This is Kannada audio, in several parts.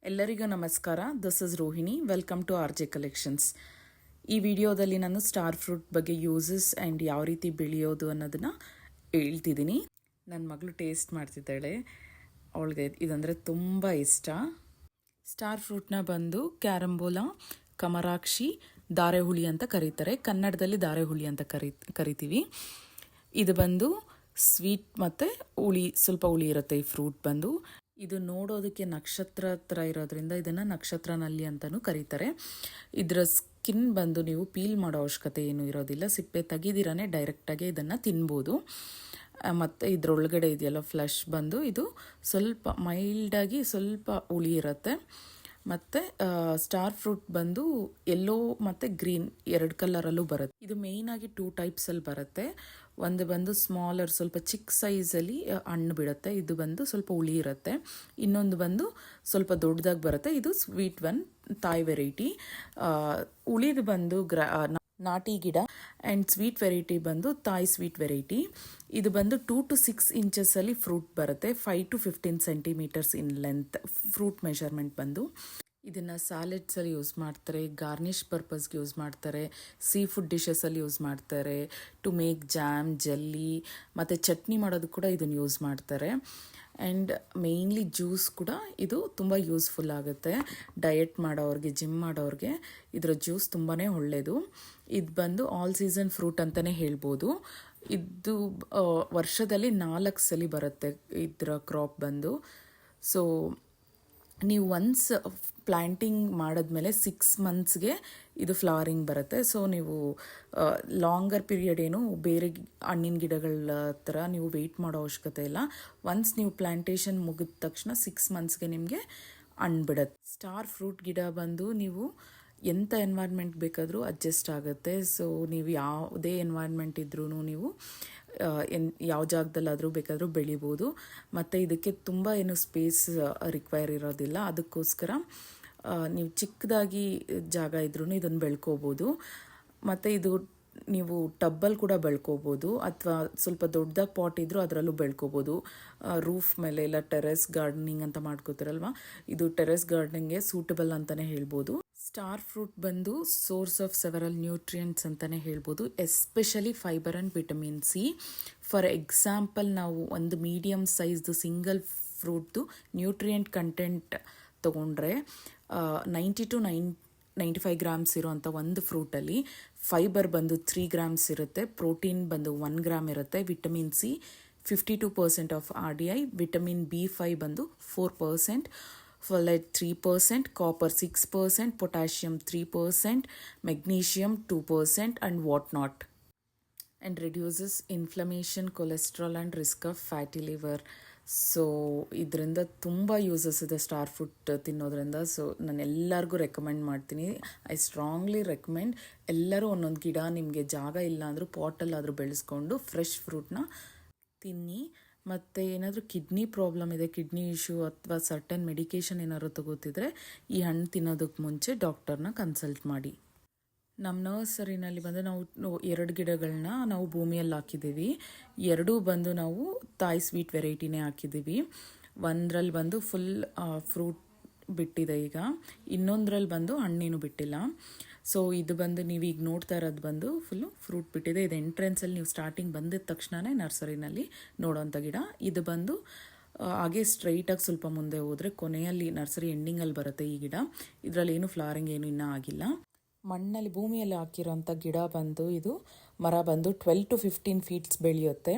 ಎಲ್ಲರಿಗೂ ನಮಸ್ಕಾರ. This is Rohini. Welcome to R J collections. ಈ ವಿಡಿಯೋದಲ್ಲಿ ನಾನು ಸ್ಟಾರ್ ಫ್ರೂಟ್ ಬಗ್ಗೆ ಯೂಸಸ್ ಆ್ಯಂಡ್ ಯಾವ ರೀತಿ ಬೆಳೆಯೋದು ಅನ್ನೋದನ್ನು ಹೇಳ್ತಿದ್ದೀನಿ. ನನ್ನ ಮಗಳು ಟೇಸ್ಟ್ ಮಾಡ್ತಿದ್ದಾಳೆ. ಅವಳಿಗೆ ಇದಂದರೆ ತುಂಬ ಇಷ್ಟ. ಸ್ಟಾರ್ ಫ್ರೂಟ್ನ ಬಂದು ಕ್ಯಾರಂಬೋಲಾ, ಕಮರಾಕ್ಷಿ, ದಾರೆಹುಳಿ ಅಂತ ಕರೀತಾರೆ. ಕನ್ನಡದಲ್ಲಿ ದಾರೆಹುಳಿ ಅಂತ ಕರಿತೀವಿ. ಇದು ಬಂದು ಸ್ವೀಟ್ ಮತ್ತು ಸ್ವಲ್ಪ ಹುಳಿ ಇರುತ್ತೆ. ಈ ಫ್ರೂಟ್ ಬಂದು ಇದು ನೋಡೋದಕ್ಕೆ ನಕ್ಷತ್ರ ಥರ ಇರೋದ್ರಿಂದ ಇದನ್ನು ನಕ್ಷತ್ರ ನಲ್ಲಿ ಅಂತಲೂ ಕರೀತಾರೆ. ಇದರ ಸ್ಕಿನ್ ಬಂದು ನೀವು ಪೀಲ್ ಮಾಡೋ ಅವಶ್ಯಕತೆ ಏನೂ ಇರೋದಿಲ್ಲ. ಸಿಪ್ಪೆ ತೆಗಿದಿರನೇ ಡೈರೆಕ್ಟಾಗಿ ಇದನ್ನು ತಿನ್ಬೋದು. ಮತ್ತು ಇದರೊಳಗಡೆ ಇದೆಯಲ್ಲ ಫ್ಲಶ್ ಬಂದು ಇದು ಸ್ವಲ್ಪ ಮೈಲ್ಡಾಗಿ ಸ್ವಲ್ಪ ಹುಳಿ ಇರುತ್ತೆ. ಮತ್ತು ಸ್ಟಾರ್ ಫ್ರೂಟ್ ಬಂದು ಯೆಲ್ಲೋ ಮತ್ತು ಗ್ರೀನ್ 2 ಕಲರಲ್ಲೂ ಬರುತ್ತೆ. ಇದು ಮೇಯ್ನಾಗಿ 2 ಟೈಪ್ಸಲ್ಲಿ ಬರುತ್ತೆ. ಒಂದು ಬಂದು ಸ್ಮಾಲರ್, ಸ್ವಲ್ಪ ಚಿಕ್ಕ ಸೈಜಲ್ಲಿ ಹಣ್ಣು ಬಿಡುತ್ತೆ. ಇದು ಬಂದು ಸ್ವಲ್ಪ ಹುಳಿ ಇರುತ್ತೆ. ಇನ್ನೊಂದು ಬಂದು ಸ್ವಲ್ಪ ದೊಡ್ಡದಾಗಿ ಬರುತ್ತೆ. ಇದು ಸ್ವೀಟ್ ಒನ್, ತಾಯಿ ವೆರೈಟಿ. ಹುಳಿದು ಬಂದು ನಾಟಿ ಗಿಡ ಆ್ಯಂಡ್ ಸ್ವೀಟ್ ವೆರೈಟಿ ಬಂದು ತಾಯಿ ಸ್ವೀಟ್ ವೆರೈಟಿ. ಇದು ಬಂದು 2 to 6 ಇಂಚಸಲ್ಲಿ ಫ್ರೂಟ್ ಬರುತ್ತೆ. 5 to 15 centimetres in length fruit measurement ಬಂದು. ಇದನ್ನು ಸ್ಯಾಲೆಡ್ಸಲ್ಲಿ ಯೂಸ್ ಮಾಡ್ತಾರೆ, ಗಾರ್ನಿಷ್ ಪರ್ಪಸ್ಗೆ ಯೂಸ್ ಮಾಡ್ತಾರೆ, ಸೀ ಫುಡ್ ಡಿಶಸಲ್ಲಿ ಯೂಸ್ ಮಾಡ್ತಾರೆ, ಟು ಮೇಕ್ ಜಾಮ್, ಜೆಲ್ಲಿ ಮತ್ತು ಚಟ್ನಿ ಮಾಡೋದು ಕೂಡ ಇದನ್ನು ಯೂಸ್ ಮಾಡ್ತಾರೆ. ಆ್ಯಂಡ್ ಮೇಯ್ನ್ಲಿ ಜ್ಯೂಸ್ ಕೂಡ ಇದು ತುಂಬ ಯೂಸ್ಫುಲ್ ಆಗುತ್ತೆ. ಡಯಟ್ ಮಾಡೋರಿಗೆ, ಜಿಮ್ ಮಾಡೋರಿಗೆ ಇದರ ಜ್ಯೂಸ್ ತುಂಬಾ ಒಳ್ಳೆಯದು. ಇದು ಬಂದು ಆಲ್ ಸೀಸನ್ ಫ್ರೂಟ್ ಅಂತಲೇ ಹೇಳ್ಬೋದು. ಇದು ವರ್ಷದಲ್ಲಿ 4 ಸಲ ಬರುತ್ತೆ ಇದರ ಕ್ರಾಪ್ ಬಂದು. ಸೊ ನೀವು ಒನ್ಸ್ ಪ್ಲ್ಯಾಂಟಿಂಗ್ ಮಾಡಿದ್ಮೇಲೆ 6 ಮಂತ್ಸ್ಗೆ ಇದು ಫ್ಲವರಿಂಗ್ ಬರುತ್ತೆ. ಸೊ ನೀವು ಲಾಂಗರ್ ಪೀರಿಯಡ್ ಏನು ಬೇರೆ ಹಣ್ಣಿನ ಗಿಡಗಳ ಥರ ನೀವು ವೆಯ್ಟ್ ಮಾಡೋ ಅವಶ್ಯಕತೆ ಇಲ್ಲ. ಒನ್ಸ್ ನೀವು ಪ್ಲ್ಯಾಂಟೇಷನ್ ಮುಗಿದ ತಕ್ಷಣ 6 ಮಂತ್ಸ್ಗೆ ನಿಮಗೆ ಹಣ್ಣು ಬಿಡುತ್ತೆ. ಸ್ಟಾರ್ ಫ್ರೂಟ್ ಗಿಡ ಬಂದು ನೀವು ಎಂಥ ಎನ್ವೈರ್ಮೆಂಟ್ ಬೇಕಾದರೂ ಅಡ್ಜಸ್ಟ್ ಆಗುತ್ತೆ. ಸೊ ನೀವು ಯಾವುದೇ ಎನ್ವೈರ್ಮೆಂಟ್ ಇದ್ರೂ ನೀವು ಯಾವ ಜಾಗದಲ್ಲಾದರೂ ಬೇಕಾದರೂ ಬೆಳಿಬೋದು. ಮತ್ತು ಇದಕ್ಕೆ ತುಂಬ ಏನು ಸ್ಪೇಸ್ ರಿಕ್ವೈರ್ ಇರೋದಿಲ್ಲ. ಅದಕ್ಕೋಸ್ಕರ ನೀವು ಚಿಕ್ಕದಾಗಿ ಜಾಗ ಇದ್ರೂ ಇದನ್ನು ಬೆಳ್ಕೋಬೋದು. ಮತ್ತು ಇದು ನೀವು ಟಬ್ಬಲ್ಲಿ ಕೂಡ ಬೆಳ್ಕೋಬೋದು, ಅಥವಾ ಸ್ವಲ್ಪ ದೊಡ್ಡದಾಗಿ ಪಾಟ್ ಇದ್ದರೂ ಅದರಲ್ಲೂ ಬೆಳ್ಕೋಬೋದು. ರೂಫ್ ಮೇಲೆ ಇಲ್ಲ ಟೆರೆಸ್ ಗಾರ್ಡನಿಂಗ್ ಅಂತ ಮಾಡ್ಕೋತಾರಲ್ವ, ಇದು ಟೆರೆಸ್ ಗಾರ್ಡನಿಂಗ್ಗೆ ಸೂಟಬಲ್ ಅಂತಲೇ ಹೇಳ್ಬೋದು. ಸ್ಟಾರ್ ಫ್ರೂಟ್ ಬಂದು ಸೋರ್ಸ್ ಆಫ್ ಸೆವರಲ್ ನ್ಯೂಟ್ರಿಯೆಂಟ್ಸ್ ಅಂತಲೇ ಹೇಳ್ಬೋದು, especially fibre and vitamin C. For example, ನಾವು ಒಂದು ಮೀಡಿಯಮ್ ಸೈಜ್ದು ಸಿಂಗಲ್ ಫ್ರೂಟ್ದು ನ್ಯೂಟ್ರಿಯೆಂಟ್ ಕಂಟೆಂಟ್ ತೊಗೊಂಡ್ರೆ 90 to 95 ಗ್ರಾಮ್ಸ್ ಇರೋವಂಥ ಒಂದು ಫ್ರೂಟಲ್ಲಿ ಫೈಬರ್ ಬಂದು 3 ಗ್ರಾಮ್ಸ್ ಇರುತ್ತೆ, ಪ್ರೋಟೀನ್ ಬಂದು 1 ಗ್ರಾಮ್ ಇರುತ್ತೆ, vitamin C 52% of RDI, vitamin B5 ಬಂದು 4%, ಫೊಲೈಟ್ 3%, copper 6%, potassium 3%, magnesium 2% and what not. And reduces inflammation, cholesterol and risk of fatty liver. So ಇದರಿಂದ ತುಂಬ ಯೂಸಸ್ ಇದೆ ಸ್ಟಾರ್ ಫ್ರೂಟ್ ತಿನ್ನೋದ್ರಿಂದ. ಸೊ ನಾನು ಎಲ್ಲರಿಗೂ ರೆಕಮೆಂಡ್ ಮಾಡ್ತೀನಿ. ಐ ಸ್ಟ್ರಾಂಗ್ಲಿ ರೆಕಮೆಂಡ್ ಎಲ್ಲರೂ ಒಂದೊಂದು ಗಿಡ, ನಿಮಗೆ ಜಾಗ ಇಲ್ಲ ಅಂದರೂ ಪಾಟಲ್ಲಾದರೂ ಬೆಳೆಸ್ಕೊಂಡು ಫ್ರೆಶ್ ಫ್ರೂಟ್ನ ತಿನ್ನಿ. ಮತ್ತು ಏನಾದರೂ ಕಿಡ್ನಿ ಪ್ರಾಬ್ಲಮ್ ಇದೆ, ಕಿಡ್ನಿ ಇಶ್ಯೂ ಅಥವಾ ಸರ್ಟನ್ ಮೆಡಿಕೇಷನ್ ಏನಾದ್ರು ತಗೋತಿದ್ರೆ ಈ ಹಣ್ಣು ತಿನ್ನೋದಕ್ಕೆ ಮುಂಚೆ ಡಾಕ್ಟರ್ನ ಕನ್ಸಲ್ಟ್ ಮಾಡಿ. ನಮ್ಮ ನರ್ಸರಿನಲ್ಲಿ ಬಂದು ನಾವು 2 ಗಿಡಗಳನ್ನ ನಾವು ಭೂಮಿಯಲ್ಲಿ ಹಾಕಿದ್ದೀವಿ. 2 ಬಂದು ನಾವು ತಾಯಿ ಸ್ವೀಟ್ ವೆರೈಟಿನೇ ಹಾಕಿದ್ದೀವಿ. ಒಂದರಲ್ಲಿ ಬಂದು ಫುಲ್ ಫ್ರೂಟ್ ಬಿಟ್ಟಿದೆ ಈಗ, ಇನ್ನೊಂದರಲ್ಲಿ ಬಂದು ಹಣ್ಣೇನು ಬಿಟ್ಟಿಲ್ಲ. ಸೊ ಇದು ಬಂದು ನೀವೀಗ ನೋಡ್ತಾ ಇರೋದು ಬಂದು ಫುಲ್ಲು ಫ್ರೂಟ್ ಬಿಟ್ಟಿದೆ. ಇದು ಎಂಟ್ರೆನ್ಸಲ್ಲಿ ನೀವು ಸ್ಟಾರ್ಟಿಂಗ್ ಬಂದಿದ ತಕ್ಷಣವೇ ನರ್ಸರಿನಲ್ಲಿ ನೋಡೋವಂಥ ಗಿಡ. ಇದು ಬಂದು ಹಾಗೆ ಸ್ಟ್ರೈಟಾಗಿ ಸ್ವಲ್ಪ ಮುಂದೆ ಹೋದರೆ ಕೊನೆಯಲ್ಲಿ ನರ್ಸರಿ ಎಂಡಿಂಗಲ್ಲಿ ಬರುತ್ತೆ ಈ ಗಿಡ. ಇದರಲ್ಲಿ ಏನು ಫ್ಲವರಿಂಗ್ ಏನು ಇನ್ನೂ ಆಗಿಲ್ಲ. ಮಣ್ಣಲ್ಲಿ ಭೂಮಿಯಲ್ಲಿ ಹಾಕಿರೋಂಥ ಗಿಡ ಬಂದು ಇದು ಮರ ಬಂದು 12 to 15 ಫೀಟ್ಸ್ ಬೆಳೆಯುತ್ತೆ.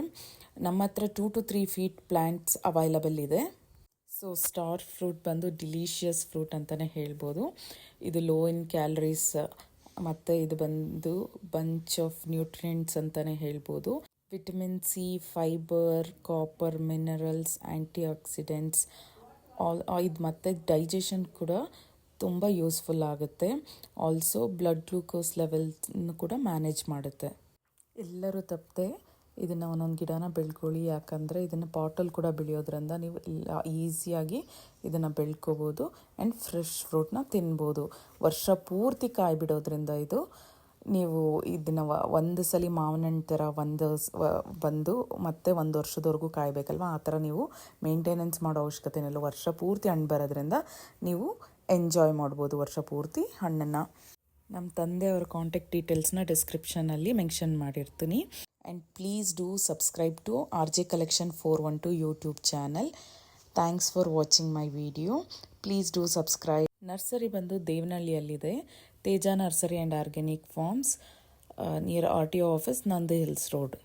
ನಮ್ಮ ಹತ್ರ 2 to 3 ಫೀಟ್ ಪ್ಲ್ಯಾಂಟ್ಸ್ ಅವೈಲಬಲ್ ಇದೆ. ಸೊ ಸ್ಟಾರ್ ಫ್ರೂಟ್ ಬಂದು ಡಿಲೀಷಿಯಸ್ ಫ್ರೂಟ್ ಅಂತಲೇ ಹೇಳ್ಬೋದು. ಇದು ಲೋ ಇನ್ ಕ್ಯಾಲರೀಸ್ ಮತ್ತು ಇದು ಬಂದು ಬಂಚ್ ಆಫ್ ನ್ಯೂಟ್ರಿಯೆಂಟ್ಸ್ ಅಂತಲೇ ಹೇಳ್ಬೋದು. Vitamin C, fibre, copper, minerals, antioxidants ಇದು ಮತ್ತು ಡೈಜೆಷನ್ ಕೂಡ ತುಂಬ ಯೂಸ್ಫುಲ್ ಆಗುತ್ತೆ. ಆಲ್ಸೋ ಬ್ಲಡ್ ಗ್ಲೂಕೋಸ್ ಲೆವೆಲ್ಸ್ನು ಕೂಡ ಮ್ಯಾನೇಜ್ ಮಾಡುತ್ತೆ. ಎಲ್ಲರೂ ತಪ್ಪದೆ ಇದನ್ನು ಒಂದೊಂದು ಗಿಡನ ಬೆಳ್ಕೊಳ್ಳಿ. ಯಾಕಂದರೆ ಇದನ್ನು ಪಾಟಲ್ಲಿ ಕೂಡ ಬೆಳೆಯೋದ್ರಿಂದ ನೀವು ಈಸಿಯಾಗಿ ಇದನ್ನು ಬೆಳ್ಕೋಬೋದು ಆ್ಯಂಡ್ ಫ್ರೆಶ್ ಫ್ರೂಟ್ನ ತಿನ್ಬೋದು. ವರ್ಷ ಪೂರ್ತಿ ಕಾಯಿ ಬಿಡೋದ್ರಿಂದ ಇದು ನೀವು ಇದನ್ನು ಒಂದು ಸಲ ಮಾವಿನ ಹಣ್ಣು ಥರ ಬಂದು ಮತ್ತೆ 1 ವರ್ಷದವರೆಗೂ ಕಾಯಬೇಕಲ್ವ, ಆ ಥರ ನೀವು ಮೇಂಟೆನೆನ್ಸ್ ಮಾಡೋ ಅವಶ್ಯಕತೆ ಇಲ್ಲ. ವರ್ಷ ಪೂರ್ತಿ ಹಣ್ಣು ಬರೋದ್ರಿಂದ ನೀವು ಎಂಜಾಯ್ ಮಾಡ್ಬೋದು ವರ್ಷ ಪೂರ್ತಿ ಹಣ್ಣನ್ನು. ನಮ್ಮ ತಂದೆಯವರ ಕಾಂಟ್ಯಾಕ್ಟ್ ಡೀಟೇಲ್ಸ್ನ ಡಿಸ್ಕ್ರಿಪ್ಷನಲ್ಲಿ ಮೆನ್ಷನ್ ಮಾಡಿರ್ತೀನಿ. And please do subscribe to RJ Collection 412 YouTube channel. Thanks for watching my video. Please do subscribe. Nursery ಬಂದು ದೇವನಹಳ್ಳಿಯಲ್ಲಿದೆ, Teja nursery and organic farms, near RTO office, Nandi hills road.